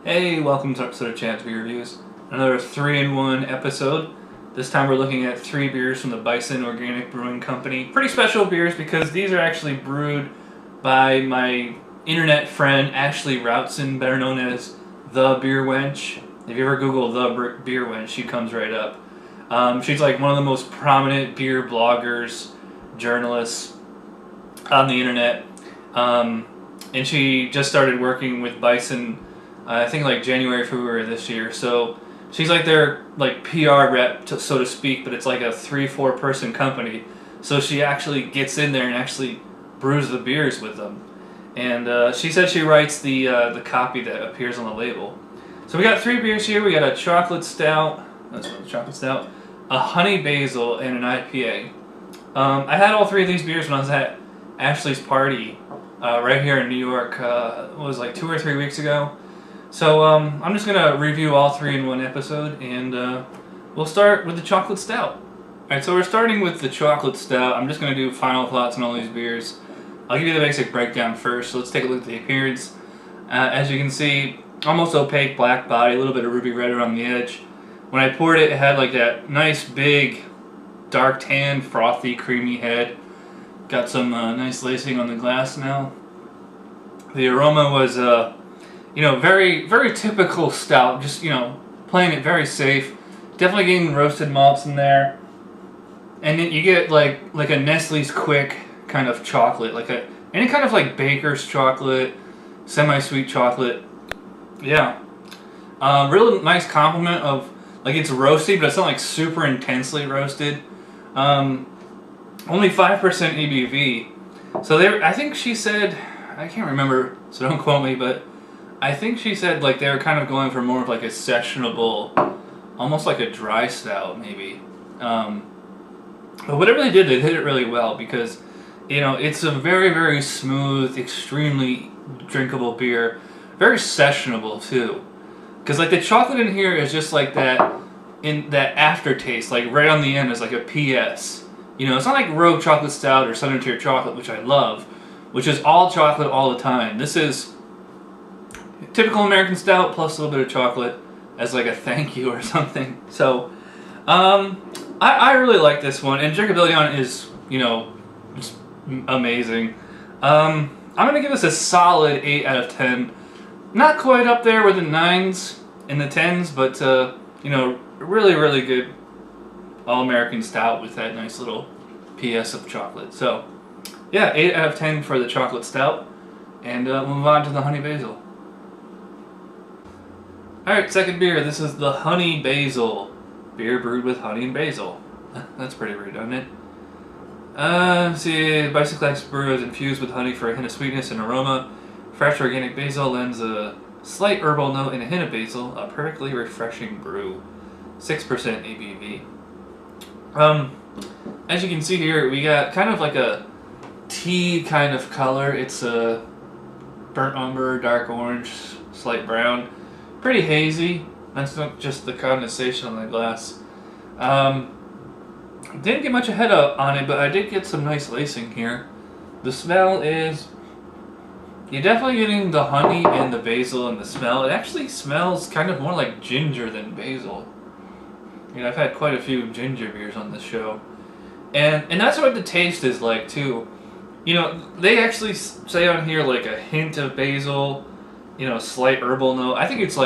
Hey, welcome to episode of Chad's Beer Reviews. Another 3-in-1 episode. This time we're looking at 3 beers from the Bison Organic Brewing Company. Pretty special beers because these are actually brewed by my internet friend Ashley Routson, better known as The Beer Wench. If you ever Google The Beer Wench, she comes right up. She's like one of the most prominent beer bloggers, journalists on the internet. And she just started working with Bison I think like January, February this year. So she's like their PR rep, so to speak, but it's like a 3-4 person company. So she actually gets in there and actually brews the beers with them. And she said she writes the copy that appears on the label. So we got 3 beers here. We got a chocolate stout, that's what, chocolate stout, a honey basil, and an IPA. I had all 3 of these beers when I was at Ashley's party right here in New York. It was like 2 or 3 weeks ago. So I'm just going to review all 3 in one episode, and we'll start with the chocolate stout. Alright, so we're starting with the chocolate stout. I'm just going to do final thoughts on all these beers. I'll give you the basic breakdown first, so let's take a look at the appearance. As you can see, almost opaque black body, a little bit of ruby red around the edge. When I poured it, it had like that nice big dark tan, frothy, creamy head. Got some nice lacing on the glass now. The aroma was very, very typical stout, just, playing it very safe. Definitely getting roasted malts in there. And then you get like a Nestle's Quick kind of chocolate, any kind of like baker's chocolate, semi-sweet chocolate. Yeah. Real nice compliment of, it's roasty, but it's not like super intensely roasted. Only 5% ABV. So I think she said, I can't remember, so don't quote me, but I think she said they were kind of going for more of a sessionable, almost like a dry stout maybe. But whatever they did it really well because, it's a very, very smooth, extremely drinkable beer. Very sessionable too. Because the chocolate in here is just that aftertaste, right on the end is like a PS. It's not like Rogue Chocolate Stout or Southern Tier Chocolate, which I love, which is all chocolate all the time. This is typical American stout plus a little bit of chocolate as a thank you or something. So, I really like this one, and drinkability on it is, just amazing. I'm gonna give this a solid 8 out of 10. Not quite up there with the 9s and the 10s, but really, really good all-American stout with that nice little PS of chocolate. So, yeah, 8 out of 10 for the chocolate stout, and we'll move on to the honey basil. Alright, second beer. This is the honey basil. Beer brewed with honey and basil. That's pretty redundant. See, Bison Classic Brew is infused with honey for a hint of sweetness and aroma. Fresh organic basil lends a slight herbal note and a hint of basil. A perfectly refreshing brew. 6% ABV. As you can see here, we got kind of like a tea kind of color. It's a burnt umber, dark orange, slight brown. Pretty hazy. That's not just the condensation on the glass. Didn't get much ahead on it, but I did get some nice lacing here. The smell is... You're definitely getting the honey and the basil in the smell. It actually smells kind of more like ginger than basil. I've had quite a few ginger beers on this show. And that's what the taste is like, too. They actually say on here, a hint of basil, slight herbal note. I think it's,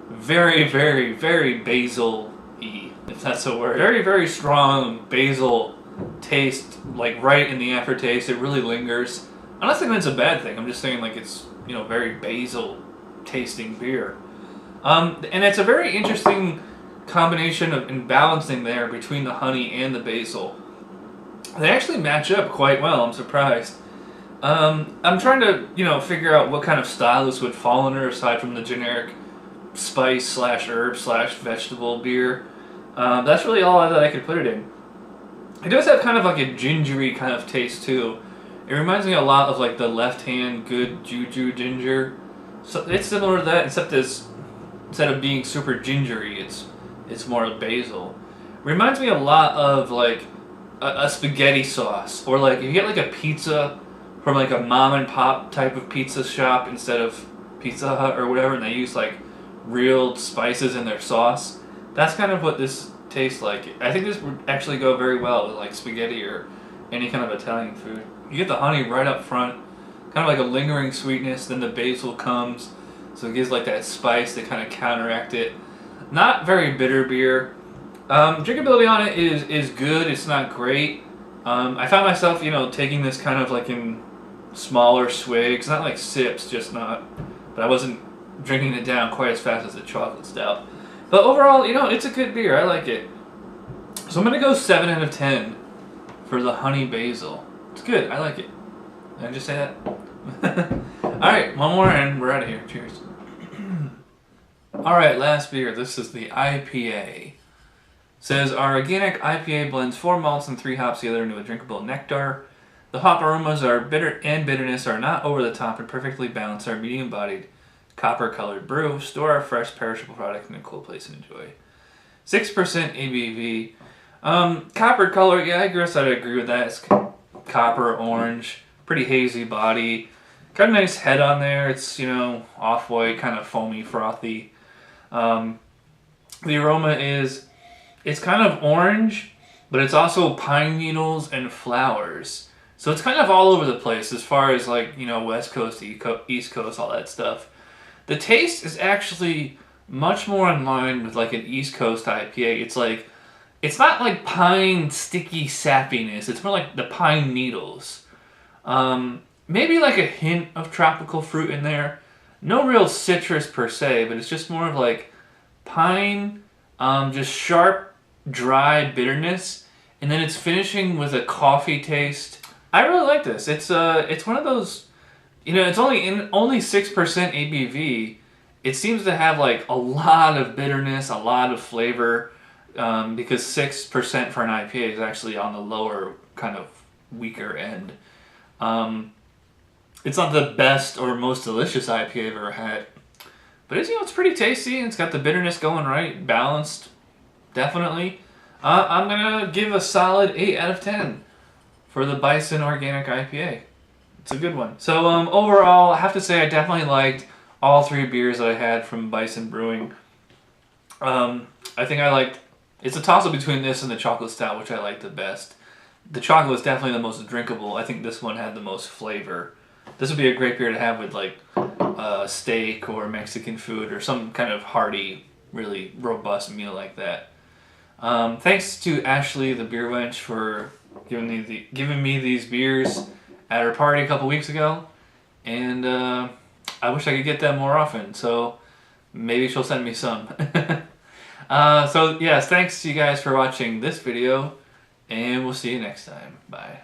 very, very, very basil-y, if that's a word. Very, very strong basil taste, right in the aftertaste. It really lingers. I'm not saying that's a bad thing. I'm just saying, it's, very basil-tasting beer. And it's a very interesting combination of and balancing there between the honey and the basil. They actually match up quite well. I'm surprised. I'm trying to, figure out what kind of style this would fall under aside from the generic spice / herb / vegetable beer. That's really all that I could put it in. It does have kind of a gingery kind of taste too. It reminds me a lot of the Left Hand Good Juju ginger. So it's similar to that, except instead of being super gingery, it's more basil. Reminds me a lot of a spaghetti sauce, or if you get a pizza from a mom and pop type of pizza shop instead of Pizza Hut or whatever, and they use like real spices in their sauce. That's kind of what this tastes like. I think this would actually go very well with like spaghetti or any kind of Italian food. You get the honey right up front, kind of like a lingering sweetness, then the basil comes, so it gives like that spice to kind of counteract it. Not very bitter beer. Drinkability on it is good, it's not great. I found myself, you know, taking this kind of like in smaller swigs, not like sips, just not, but I wasn't drinking it down quite as fast as the chocolate stout. But overall, you know, it's a good beer. I like it. So I'm going to go 7 out of 10 for the honey basil. It's good. I like it. Did I just say that? Alright, one more and we're out of here. Cheers. Alright, last beer. This is the IPA. It says, our organic IPA blends 4 malts and 3 hops together into a drinkable nectar. The hop aromas are bitter and bitterness are not over the top and perfectly balanced. Are medium-bodied, copper-colored brew. Store our fresh, perishable product in a cool place and enjoy. 6% ABV. Copper color, yeah, I guess I'd agree with that. It's copper, orange, pretty hazy body. Got a nice head on there. It's, you know, off-white, kind of foamy, frothy. The aroma is, it's kind of orange, but it's also pine needles and flowers. So it's kind of all over the place as far as like, you know, West Coast, East Coast, all that stuff. The taste is actually much more in line with like an East Coast IPA. It's like, it's not like pine sticky sappiness. It's more like the pine needles. Maybe like a hint of tropical fruit in there. No real citrus per se, but it's just more of like pine, just sharp, dry bitterness. And then it's finishing with a coffee taste. I really like this. It's one of those, you know, it's only 6% ABV. It seems to have like a lot of bitterness, a lot of flavor, because 6% for an IPA is actually on the lower, kind of weaker end. It's not the best or most delicious IPA I've ever had, but it's, you know, it's pretty tasty. It's got the bitterness going right, balanced, definitely. I'm gonna give a solid 8 out of 10 for the Bison Organic IPA. It's a good one. So overall, I have to say I definitely liked all 3 beers that I had from Bison Brewing. I think I liked, it's a toss-up between this and the chocolate stout, which I liked the best. The chocolate is definitely the most drinkable. I think this one had the most flavor. This would be a great beer to have with like steak or Mexican food or some kind of hearty, really robust meal like that. Thanks to Ashley, the beer wench, for giving me these beers at her party a couple weeks ago, and I wish I could get them more often, so maybe she'll send me some. So yes, thanks to you guys for watching this video, and we'll see you next time. Bye.